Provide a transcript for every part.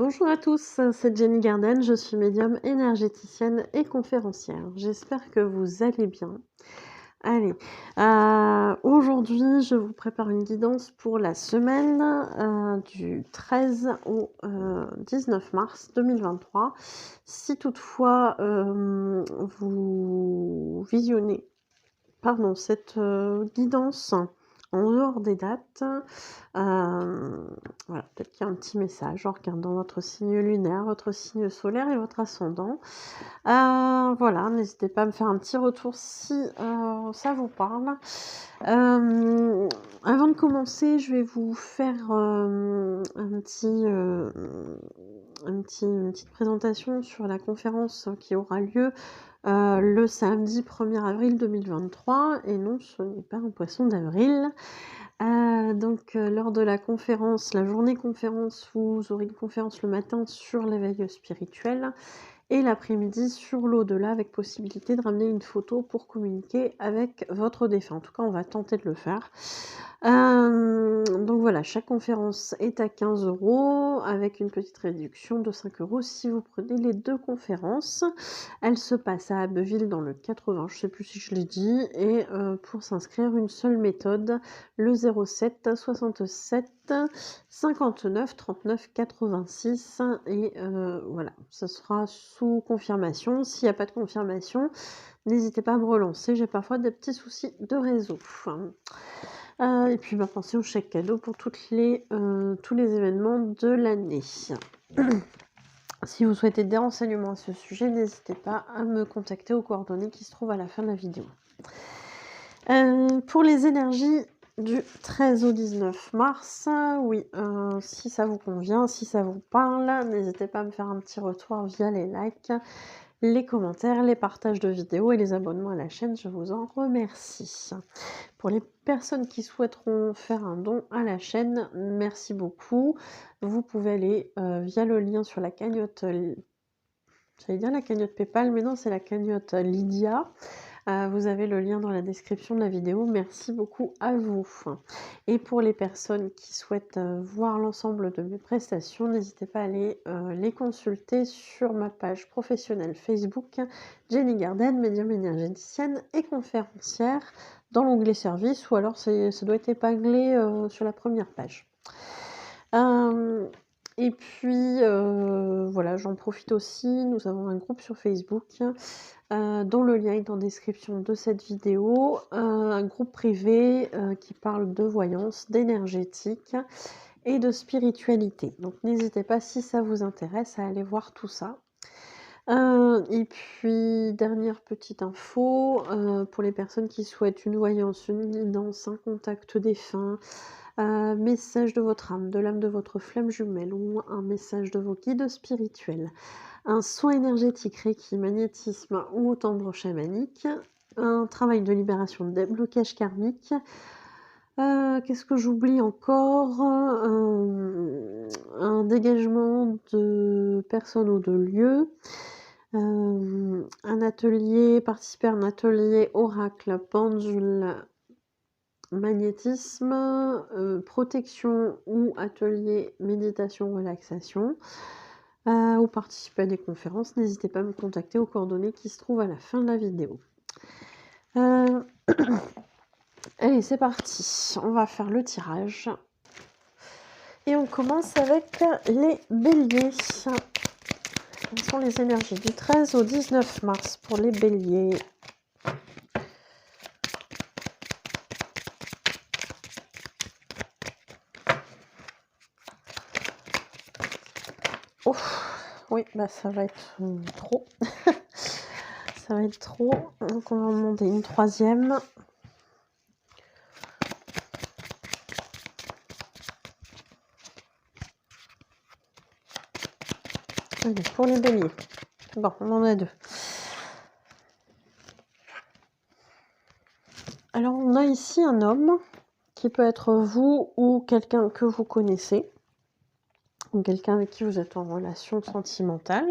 Bonjour à tous, c'est Jenny Garden, je suis médium énergéticienne et conférencière. J'espère que vous allez bien. Allez, aujourd'hui, je vous prépare une guidance pour la semaine du 13 au 19 mars 2023. Si toutefois vous visionnez cette guidance en dehors des dates, voilà, peut-être qu'il y a un petit message en regardant votre signe lunaire, votre signe solaire et votre ascendant. Voilà, n'hésitez pas à me faire un petit retour si ça vous parle. Avant de commencer, je vais vous faire une petite présentation sur la conférence qui aura lieu le samedi 1er avril 2023, et non, ce n'est pas un poisson d'avril. Lors de la conférence, la journée conférence, vous aurez une conférence le matin sur l'éveil spirituel et l'après-midi sur l'au-delà, avec possibilité de ramener une photo pour communiquer avec votre défunt. En tout cas, on va tenter de le faire. Donc voilà, chaque conférence est à 15 € avec une petite réduction de 5 € si vous prenez les deux conférences. Elle se passe à Abbeville dans le 80, je ne sais plus si je l'ai dit, et pour s'inscrire, une seule méthode, le 07 67 59 39 86, et voilà, ça sera sous confirmation. S'il n'y a pas de confirmation, n'hésitez pas à me relancer, j'ai parfois des petits soucis de réseau. Et puis pensez au chèque cadeau pour tous les événements de l'année. Si vous souhaitez des renseignements à ce sujet, n'hésitez pas à me contacter aux coordonnées qui se trouvent à la fin de la vidéo. Pour les énergies du 13 au 19 mars, oui, si ça vous convient, si ça vous parle, n'hésitez pas à me faire un petit retour via les likes, les commentaires, les partages de vidéos et les abonnements à la chaîne, je vous en remercie. Pour les personnes qui souhaiteront faire un don à la chaîne, merci beaucoup. Vous pouvez aller via le lien sur la cagnotte, j'allais dire la cagnotte PayPal, mais non, c'est la cagnotte Lydia. Vous avez le lien dans la description de la vidéo. Merci beaucoup à vous. Et pour les personnes qui souhaitent voir l'ensemble de mes prestations, n'hésitez pas à aller les consulter sur ma page professionnelle Facebook, Jenny Garden, médium énergéticienne et conférencière, dans l'onglet service, ou alors ça doit être épinglé sur la première page. Et puis voilà, j'en profite aussi, nous avons un groupe sur Facebook dont le lien est en description de cette vidéo, un groupe privé qui parle de voyance, d'énergétique et de spiritualité. Donc n'hésitez pas, si ça vous intéresse, à aller voir tout ça. Et puis dernière petite info, pour les personnes qui souhaitent une voyance, une guidance, un contact défunt, message de votre âme, de l'âme de votre flamme jumelle, ou un message de vos guides spirituels, un soin énergétique, Reiki, magnétisme ou timbre chamanique, un travail de libération des blocages karmiques. Qu'est-ce que j'oublie encore? Un dégagement de personnes ou de lieux. Un atelier, participer à un atelier oracle, pendule, magnétisme, protection ou atelier méditation, relaxation. Ou participer à des conférences, n'hésitez pas à me contacter aux coordonnées qui se trouvent à la fin de la vidéo. Allez, c'est parti, on va faire le tirage. Et on commence avec les béliers. Quelles sont les énergies du 13 au 19 mars pour les béliers? Oh, oui, ça va être trop. Ça va être trop. Donc on va en demander une troisième. Allez, pour les béliers. Bon, on en a deux. Alors on a ici un homme qui peut être vous ou quelqu'un que vous connaissez, ou quelqu'un avec qui vous êtes en relation sentimentale,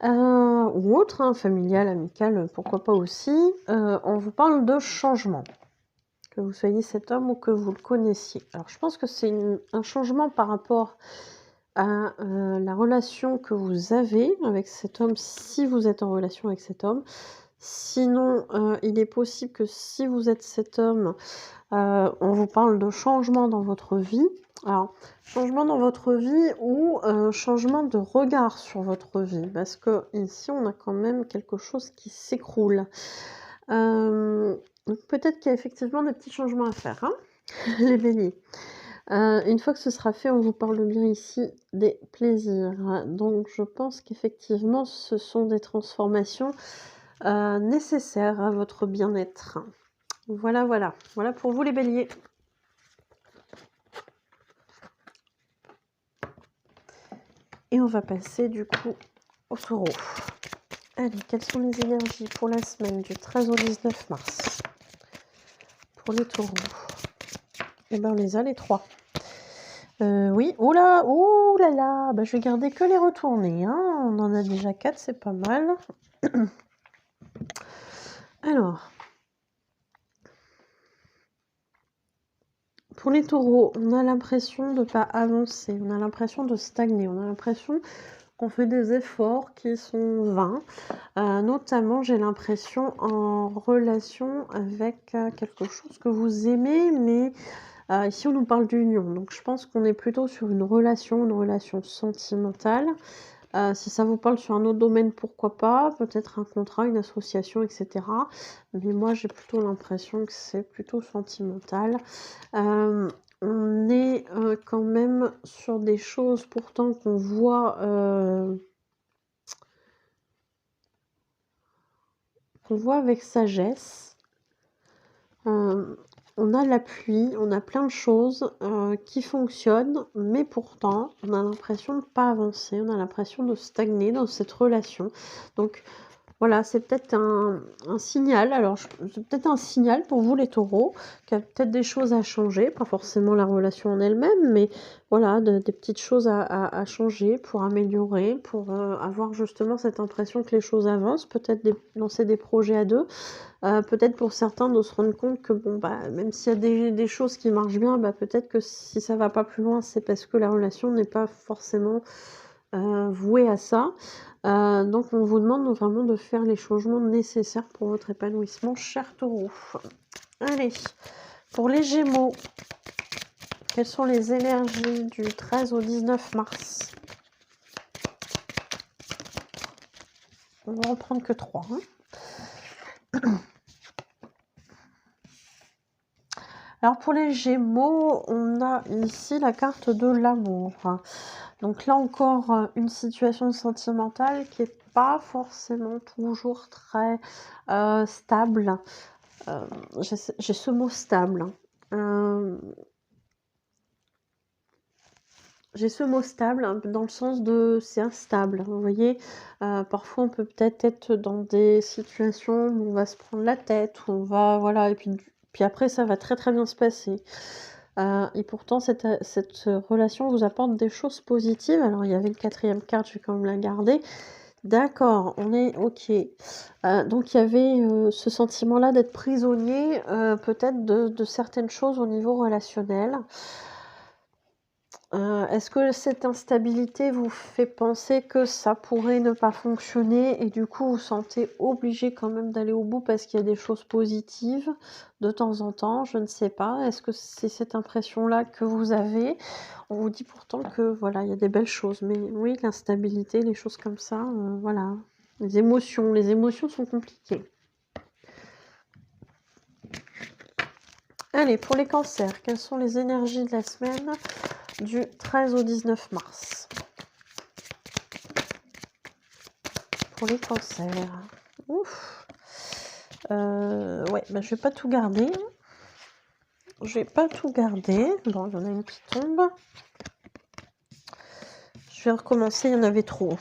ou autre, familiale, amicale, pourquoi pas aussi. On vous parle de changement, que vous soyez cet homme ou que vous le connaissiez. Alors je pense que c'est un changement par rapport à la relation que vous avez avec cet homme, si vous êtes en relation avec cet homme. Sinon, il est possible que si vous êtes cet homme, on vous parle de changement dans votre vie. Alors, changement dans votre vie ou changement de regard sur votre vie, parce que ici on a quand même quelque chose qui s'écroule. Donc peut-être qu'il y a effectivement des petits changements à faire, hein, les béliers. Une fois que ce sera fait, on vous parle bien ici des plaisirs. Donc je pense qu'effectivement ce sont des transformations nécessaires à votre bien-être. Voilà, voilà. Voilà pour vous les béliers. Et on va passer du coup au taureau. Allez, quelles sont les énergies pour la semaine du 13 au 19 mars pour les taureaux? Eh ben on les a les trois. Oui, oh là là, bah, je vais garder que les retournés, hein. On en a déjà 4, c'est pas mal. Alors, pour les taureaux, on a l'impression de ne pas avancer, on a l'impression de stagner, on a l'impression qu'on fait des efforts qui sont vains. Notamment, j'ai l'impression en relation avec quelque chose que vous aimez, mais ici on nous parle d'union. Donc je pense qu'on est plutôt sur une relation sentimentale. Si ça vous parle sur un autre domaine, pourquoi pas, peut-être un contrat, une association, etc. Mais moi, j'ai plutôt l'impression que c'est plutôt sentimental. On est quand même sur des choses pourtant qu'on voit avec sagesse. On a la pluie, on a plein de choses qui fonctionnent, mais pourtant, on a l'impression de ne pas avancer, on a l'impression de stagner dans cette relation. Donc voilà, c'est peut-être un signal. Alors, c'est peut-être un signal pour vous les taureaux, qu'il y a peut-être des choses à changer, pas forcément la relation en elle-même, mais voilà, des petites choses à changer pour améliorer, pour avoir justement cette impression que les choses avancent, peut-être lancer des projets à deux. Peut-être pour certains de se rendre compte que bon, bah, même s'il y a des choses qui marchent bien, bah, peut-être que si ça va pas plus loin, c'est parce que la relation n'est pas forcément vouée à ça. Donc on vous demande vraiment de faire les changements nécessaires pour votre épanouissement, cher taureau. Allez, pour les gémeaux, quelles sont les énergies du 13 au 19 mars? On va en prendre que 3. Alors pour les gémeaux, on a ici la carte de l'amour. Donc là encore, une situation sentimentale qui n'est pas forcément toujours très stable. J'ai ce mot stable. J'ai ce mot stable dans le sens de c'est instable. Vous voyez, parfois on peut peut-être être dans des situations où on va se prendre la tête, où on va voilà, et puis après ça va très très bien se passer. Et pourtant cette relation vous apporte des choses positives. Alors il y avait une 4e carte, je vais quand même la garder. D'accord, on est OK. Donc il y avait ce sentiment-là d'être prisonnier, peut-être de certaines choses au niveau relationnel. Est-ce que cette instabilité vous fait penser que ça pourrait ne pas fonctionner et du coup vous sentez obligé quand même d'aller au bout parce qu'il y a des choses positives de temps en temps? Je ne sais pas. Est-ce que c'est cette impression-là que vous avez? On vous dit pourtant que voilà, il y a des belles choses, mais oui, l'instabilité, les choses comme ça, voilà. Les émotions sont compliquées. Allez, pour les cancers, quelles sont les énergies de la semaine du 13 au 19 mars? Pour les cancers. Ouf. Ouais, bah, je vais pas tout garder. Bon, il y en a une qui tombe. Je vais recommencer, il y en avait trop.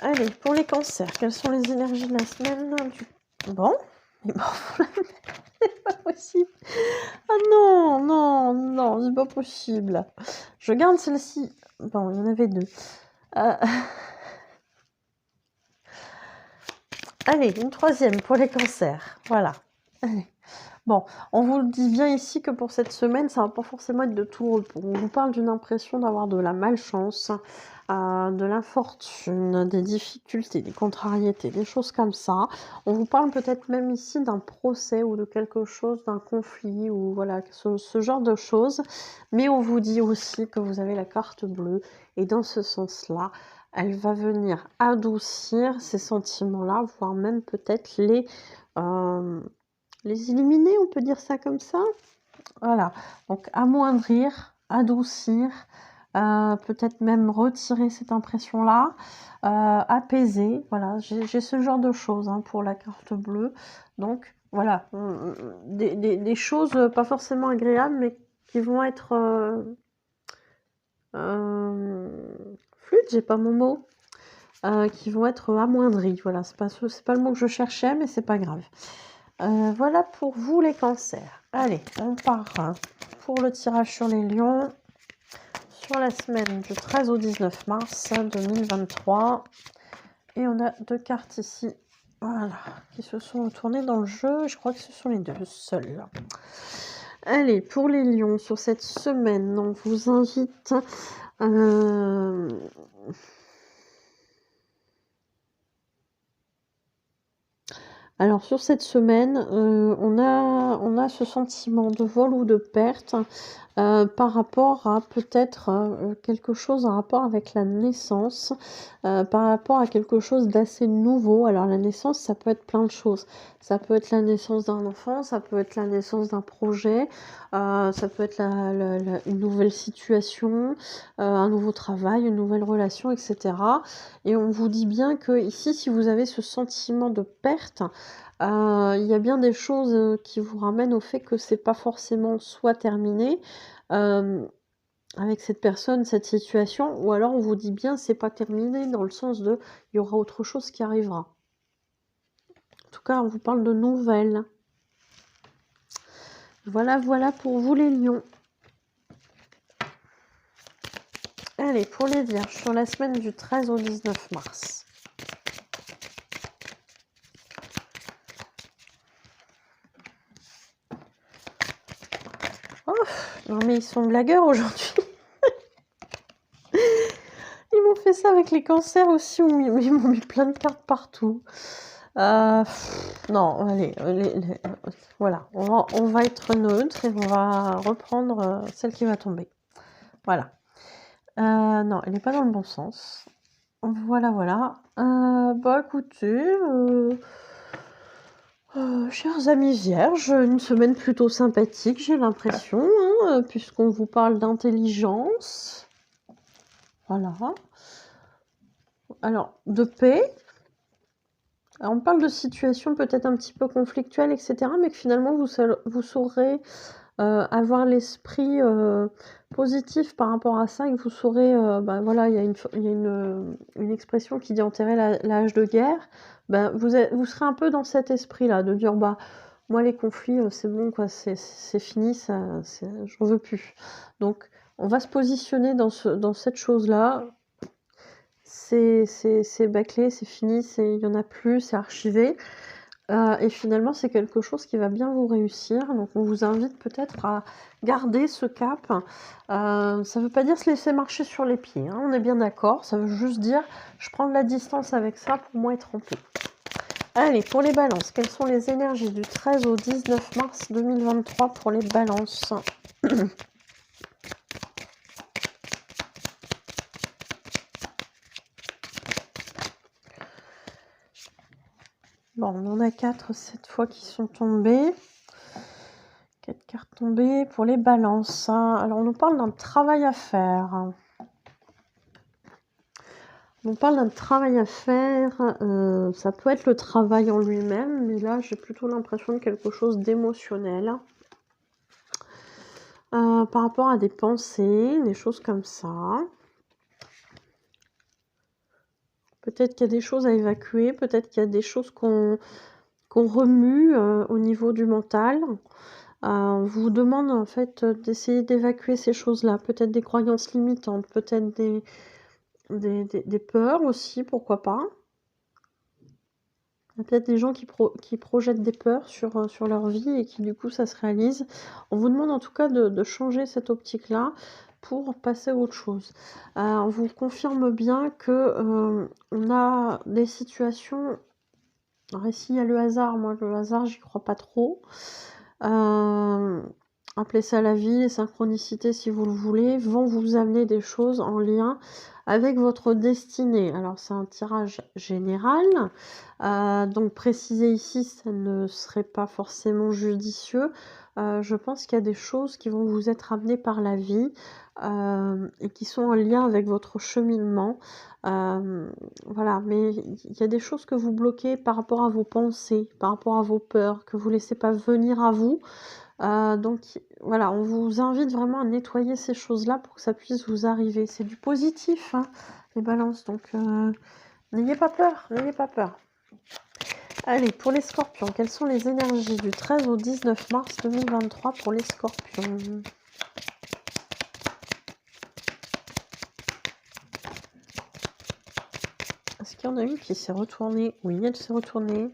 Allez, pour les cancers, quelles sont les énergies de la semaine du... Bon, c'est pas possible. Ah non, c'est pas possible. Je garde celle-ci. Bon, il y en avait 2. Allez, une 3e pour les cancers. Voilà. Allez. Bon, on vous dit bien ici que pour cette semaine, ça va pas forcément être de tout repos. On vous parle d'une impression d'avoir de la malchance, de l'infortune, des difficultés, des contrariétés, des choses comme ça. On vous parle peut-être même ici d'un procès ou de quelque chose, d'un conflit ou voilà, ce genre de choses. Mais on vous dit aussi que vous avez la carte bleue et dans ce sens-là, elle va venir adoucir ces sentiments-là, voire même peut-être les éliminer, on peut dire ça comme ça? Voilà, donc amoindrir, adoucir, peut-être même retirer cette impression-là, apaiser, voilà, j'ai ce genre de choses, hein, pour la carte bleue. Donc voilà, des choses, pas forcément agréables, mais qui vont être, flûte, j'ai pas mon mot, qui vont être amoindries. Voilà, c'est pas le mot que je cherchais, mais c'est pas grave. Voilà pour vous les cancers. Allez, on part pour le tirage sur les lions sur la semaine du 13 au 19 mars 2023. Et on a 2 cartes ici, voilà, qui se sont retournées dans le jeu. Je crois que ce sont les 2 seuls. Allez, pour les lions, sur cette semaine, on vous invite... Alors sur cette semaine, on a ce sentiment de vol ou de perte, par rapport à peut-être, quelque chose en rapport avec la naissance, par rapport à quelque chose d'assez nouveau. Alors la naissance, ça peut être plein de choses. Ça peut être la naissance d'un enfant, ça peut être la naissance d'un projet, ça peut être une nouvelle situation, un nouveau travail, une nouvelle relation, et cetera. Et on vous dit bien que ici, si vous avez ce sentiment de perte, il y a bien des choses, qui vous ramènent au fait que c'est pas forcément soit terminé, avec cette personne, cette situation, ou alors on vous dit bien c'est pas terminé dans le sens de il y aura autre chose qui arrivera. En tout cas, on vous parle de nouvelles. Voilà, voilà pour vous les lions. Allez, pour les vierges, sur la semaine du 13 au 19 mars. Oh, non mais ils sont blagueurs aujourd'hui. Ils m'ont fait ça avec les cancers aussi, ils m'ont mis plein de cartes partout. Non, allez, voilà, on va être neutre et on va reprendre celle qui va tomber. Voilà. Non, elle n'est pas dans le bon sens. Voilà, voilà. Bah écoutez, chers amis vierges, une semaine plutôt sympathique, j'ai l'impression, hein, puisqu'on vous parle d'intelligence. Voilà. Alors, de paix. Alors, on parle de situation peut-être un petit peu conflictuelle, etc., mais que finalement vous saurez avoir l'esprit positif par rapport à ça, et que vous saurez, bah, voilà, il y a une expression qui dit enterrer la hache de guerre. Ben, vous serez un peu dans cet esprit-là, de dire bah moi les conflits, c'est bon quoi, c'est fini, j'en veux plus. Donc on va se positionner dans cette chose-là. C'est bâclé, c'est fini, il y en a plus, c'est archivé. Et finalement, c'est quelque chose qui va bien vous réussir. Donc on vous invite peut-être à garder ce cap. Ça ne veut pas dire se laisser marcher sur les pieds, hein, on est bien d'accord. Ça veut juste dire, je prends de la distance avec ça pour moi être en paix. Allez, pour les balances, quelles sont les énergies du 13 au 19 mars 2023 pour les balances? Bon, on en a 4 cette fois qui sont tombées. 4 cartes tombées pour les balances. Alors, on nous parle d'un travail à faire. On parle d'un travail à faire. Ça peut être le travail en lui-même, mais là, j'ai plutôt l'impression de quelque chose d'émotionnel. Par rapport à des pensées, des choses comme ça. Peut-être qu'il y a des choses à évacuer, peut-être qu'il y a des choses qu'on remue au niveau du mental. On vous demande en fait d'essayer d'évacuer ces choses-là, peut-être des croyances limitantes, peut-être des peurs aussi, pourquoi pas. Il y a peut-être des gens qui projettent des peurs sur leur vie et qui du coup ça se réalise. On vous demande en tout cas de changer cette optique-là pour passer à autre chose. On vous confirme bien que on a des situations. Alors ici il y a le hasard, moi le hasard j'y crois pas trop. Appelez ça la vie, les synchronicités si vous le voulez, vont vous amener des choses en lien avec votre destinée. Alors c'est un tirage général, donc préciser ici, ça ne serait pas forcément judicieux. Je pense qu'il y a des choses qui vont vous être amenées par la vie et qui sont en lien avec votre cheminement. Voilà, mais il y a des choses que vous bloquez par rapport à vos pensées, par rapport à vos peurs, que vous laissez pas venir à vous. Donc voilà, on vous invite vraiment à nettoyer ces choses-là pour que ça puisse vous arriver. C'est du positif, hein, les balances, donc n'ayez pas peur, n'ayez pas peur. Allez, pour les scorpions, quelles sont les énergies du 13 au 19 mars 2023 pour les scorpions? Est-ce qu'il y en a une qui s'est retournée? Oui, elle s'est retournée.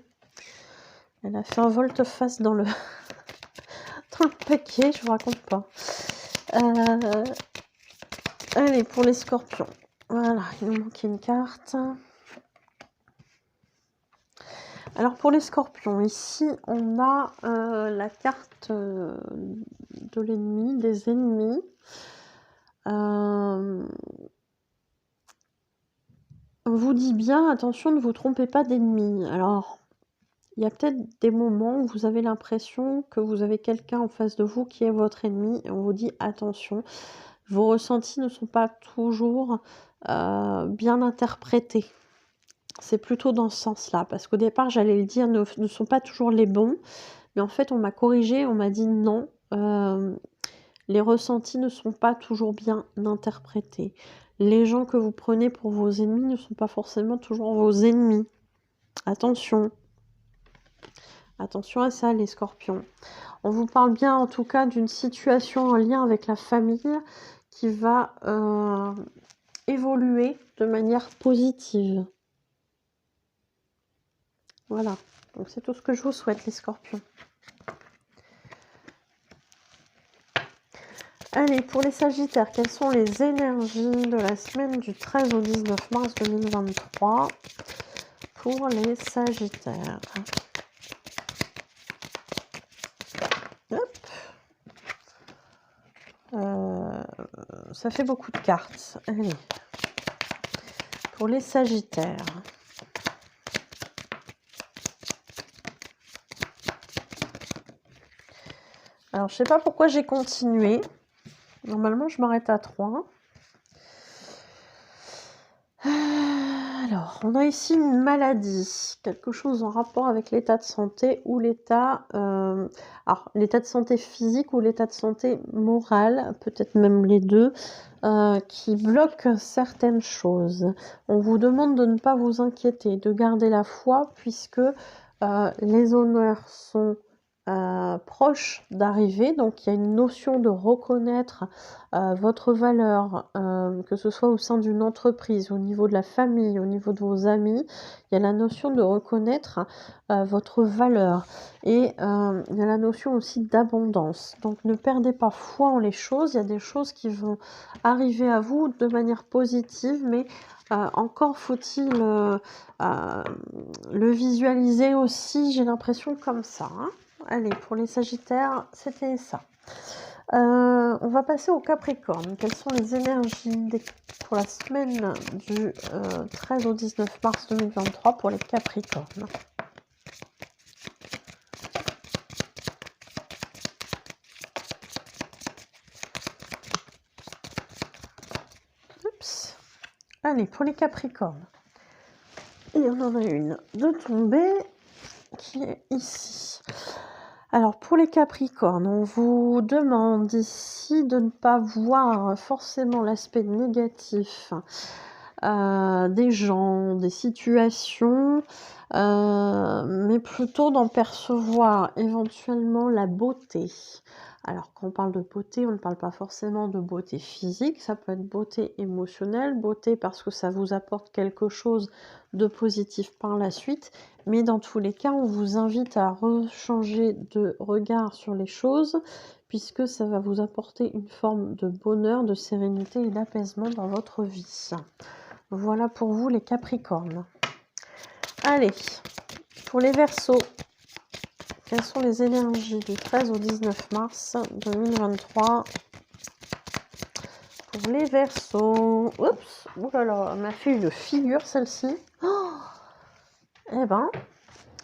Elle a fait un volte-face dans le... dans le paquet, je vous raconte pas. Allez, pour les scorpions. Voilà, il nous manquait une carte. Alors pour les scorpions, ici on a la carte de l'ennemi, des ennemis. On vous dit bien, attention, ne vous trompez pas d'ennemis. Alors, il y a peut-être des moments où vous avez l'impression que vous avez quelqu'un en face de vous qui est votre ennemi. Et on vous dit, attention, vos ressentis ne sont pas toujours bien interprétés. C'est plutôt dans ce sens-là, parce qu'au départ, j'allais le dire, ne sont pas toujours les bons. Mais en fait, on m'a corrigé, on m'a dit non, les ressentis ne sont pas toujours bien interprétés. Les gens que vous prenez pour vos ennemis ne sont pas forcément toujours vos ennemis. Attention. Attention à ça, les scorpions. On vous parle bien, en tout cas, d'une situation en lien avec la famille qui va évoluer de manière positive. Voilà. Donc, c'est tout ce que je vous souhaite, les scorpions. Allez, pour les sagittaires, quelles sont les énergies de la semaine du 13 au 19 mars 2023 pour les sagittaires? Hop. Ça fait beaucoup de cartes. Allez. Pour les sagittaires. Alors, je sais pas pourquoi j'ai continué. Normalement, je m'arrête à 3. Alors, on a ici une maladie, quelque chose en rapport avec l'état de santé ou l'état... alors, l'état de santé physique ou l'état de santé moral, peut-être même les deux, qui bloque certaines choses. On vous demande de ne pas vous inquiéter, de garder la foi, puisque les honneurs sont proches d'arriver. Donc, il y a une notion de reconnaître votre valeur, que ce soit au sein d'une entreprise, au niveau de la famille, au niveau de vos amis. Il y a la notion de reconnaître votre valeur. Et il y a la notion aussi d'abondance. Donc, ne perdez pas foi en les choses. Il y a des choses qui vont arriver à vous de manière positive, mais encore faut-il le visualiser aussi, j'ai l'impression, comme ça. Hein. Allez, pour les sagittaires, c'était ça. On va passer au Capricorne. Quelles sont les énergies pour la semaine du 13 au 19 mars 2023 pour les Capricornes? Oups. Allez, pour les Capricornes. Et on en a une de tombée qui est ici. Alors, pour les Capricornes, on vous demande ici de ne pas voir forcément l'aspect négatif des gens, des situations, mais plutôt d'en percevoir éventuellement la beauté. Alors quand on parle de beauté, on ne parle pas forcément de beauté physique, ça peut être beauté émotionnelle, beauté parce que ça vous apporte quelque chose de positif par la suite, mais dans tous les cas, on vous invite à rechanger de regard sur les choses, puisque ça va vous apporter une forme de bonheur, de sérénité et d'apaisement dans votre vie. Voilà pour vous les Capricornes. Allez, pour les Verseaux, quelles sont les énergies du 13 au 19 mars 2023 pour les Verseaux? Oups, oulala, elle m'a fait une figure celle-ci. Oh, eh ben,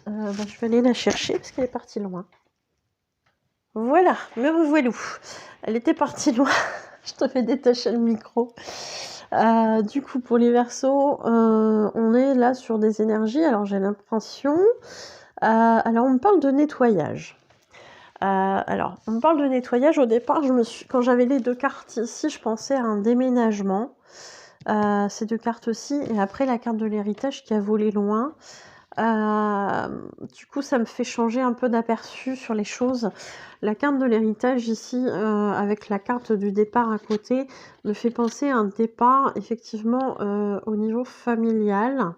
je vais aller la chercher parce qu'elle est partie loin. Voilà, me revoilou. Elle était partie loin. Je te fais détacher le micro. Du coup, pour les Verseaux, on est là sur des énergies. Alors, j'ai l'impression... alors, on me parle de nettoyage. Alors, on me parle de nettoyage. Au départ, quand j'avais les deux cartes ici, je pensais à un déménagement. Ces deux cartes-ci. Et après, la carte de l'héritage qui a volé loin. Du coup, ça me fait changer un peu d'aperçu sur les choses. La carte de l'héritage ici, avec la carte du départ à côté, me fait penser à un départ, effectivement, au niveau familial.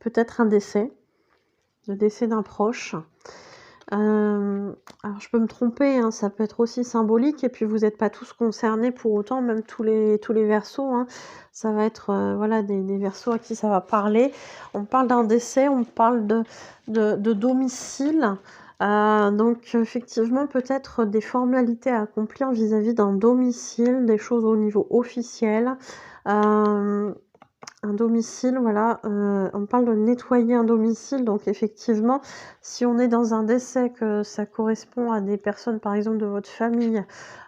Peut-être un décès, le décès d'un proche. Alors je peux me tromper, hein, ça peut être aussi symbolique et puis vous n'êtes pas tous concernés pour autant, même tous les Verseaux, hein. Ça va être voilà, des Verseaux à qui ça va parler. On parle d'un décès, on parle de domicile. Donc effectivement, peut-être des formalités à accomplir vis-à-vis d'un domicile, des choses au niveau officiel. Un domicile, voilà, on parle de nettoyer un domicile, donc effectivement, si on est dans un décès, que ça correspond à des personnes, par exemple, de votre famille,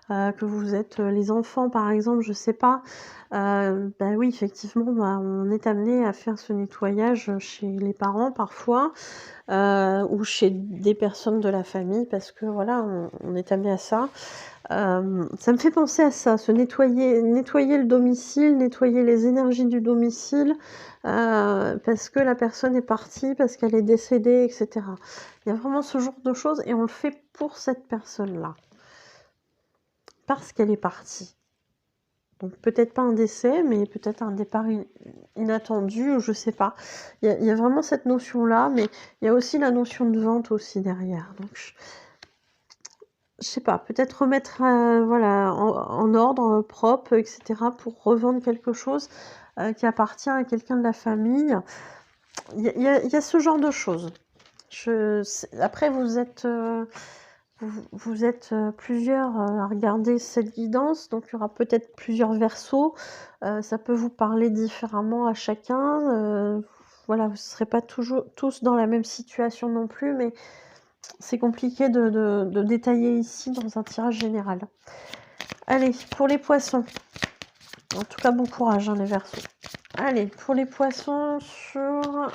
que vous êtes les enfants, par exemple, je sais pas, bah oui, effectivement, bah, on est amené à faire ce nettoyage chez les parents parfois, ou chez des personnes de la famille, parce que voilà, on est amené à ça. Ça me fait penser à ça, se nettoyer le domicile, nettoyer les énergies du domicile, parce que la personne est partie, parce qu'elle est décédée, et cetera. Il y a vraiment ce genre de choses et on le fait pour cette personne-là. Parce qu'elle est partie. Donc peut-être pas un décès, mais peut-être un départ inattendu, je sais pas. Il y a vraiment cette notion-là, mais il y a aussi la notion de vente aussi derrière. Donc je sais pas, peut-être remettre voilà, en ordre, propre, et cetera, pour revendre quelque chose qui appartient à quelqu'un de la famille. Il y a ce genre de choses. Après, vous êtes plusieurs à regarder cette guidance, donc il y aura peut-être plusieurs Verseaux. Ça peut vous parler différemment à chacun. Voilà, vous ne serez pas toujours tous dans la même situation non plus, mais c'est compliqué de détailler ici dans un tirage général. Allez, pour les poissons. En tout cas, bon courage, hein, les Verseaux. Allez, pour les poissons, sur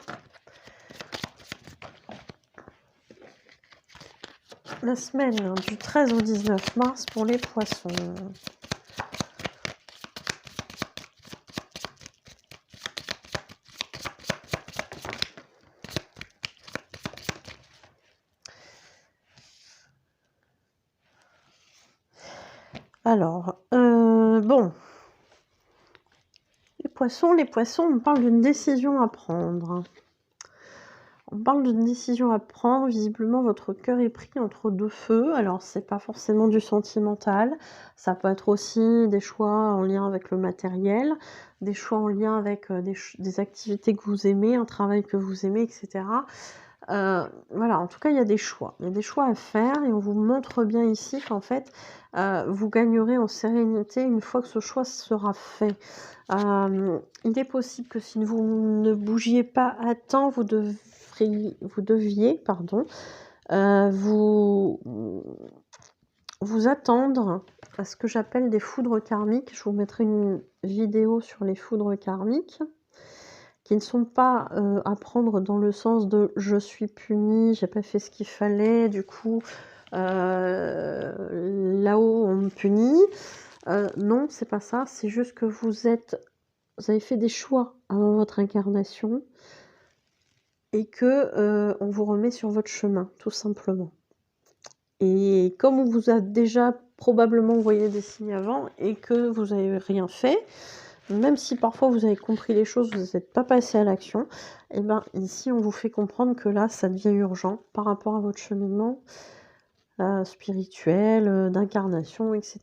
la semaine du 13 au 19 mars, pour les poissons. Alors, bon. Les poissons, on parle d'une décision à prendre. On parle d'une décision à prendre. Visiblement, votre cœur est pris entre deux feux. Alors, c'est pas forcément du sentimental. Ça peut être aussi des choix en lien avec le matériel, des choix en lien avec des activités que vous aimez, un travail que vous aimez, etc. Voilà, en tout cas, il y a des choix. Il y a des choix à faire et on vous montre bien ici qu'en fait, vous gagnerez en sérénité une fois que ce choix sera fait. Il est possible que si vous ne bougiez pas à temps, vous deviez vous attendre à ce que j'appelle des foudres karmiques. Je vous mettrai une vidéo sur les foudres karmiques, qui ne sont pas à prendre dans le sens de je suis puni, j'ai pas fait ce qu'il fallait, du coup là-haut on me punit. Non, c'est pas ça, c'est juste que vous avez fait des choix avant votre incarnation et que, on vous remet sur votre chemin, tout simplement. Et comme on vous a déjà probablement envoyé des signes avant et que vous avez rien fait, même si parfois vous avez compris les choses, vous n'êtes pas passé à l'action, et ben ici on vous fait comprendre que là ça devient urgent par rapport à votre cheminement spirituel, d'incarnation, etc.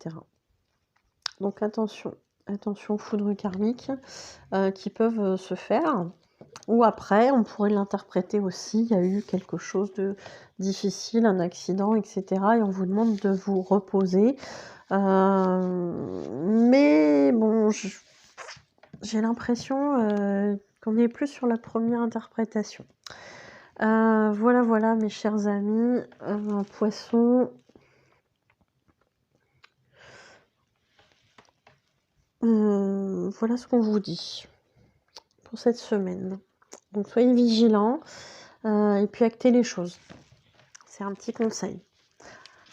Donc attention, attention aux foudres karmiques qui peuvent se faire. Ou après, on pourrait l'interpréter aussi, il y a eu quelque chose de difficile, un accident, etc. Et on vous demande de vous reposer. Mais bon, j'ai l'impression qu'on est plus sur la première interprétation. Voilà, voilà, mes chers amis, poissons. Voilà ce qu'on vous dit pour cette semaine. Donc soyez vigilants et puis actez les choses. C'est un petit conseil.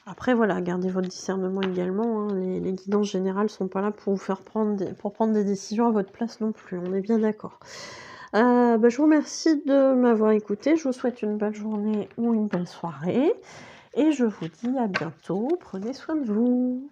Après voilà, gardez votre discernement également, hein. Les guidances générales sont pas là pour vous faire prendre des décisions à votre place non plus, on est bien d'accord. Je vous remercie de m'avoir écouté, je vous souhaite une belle journée ou une belle soirée et je vous dis à bientôt, prenez soin de vous.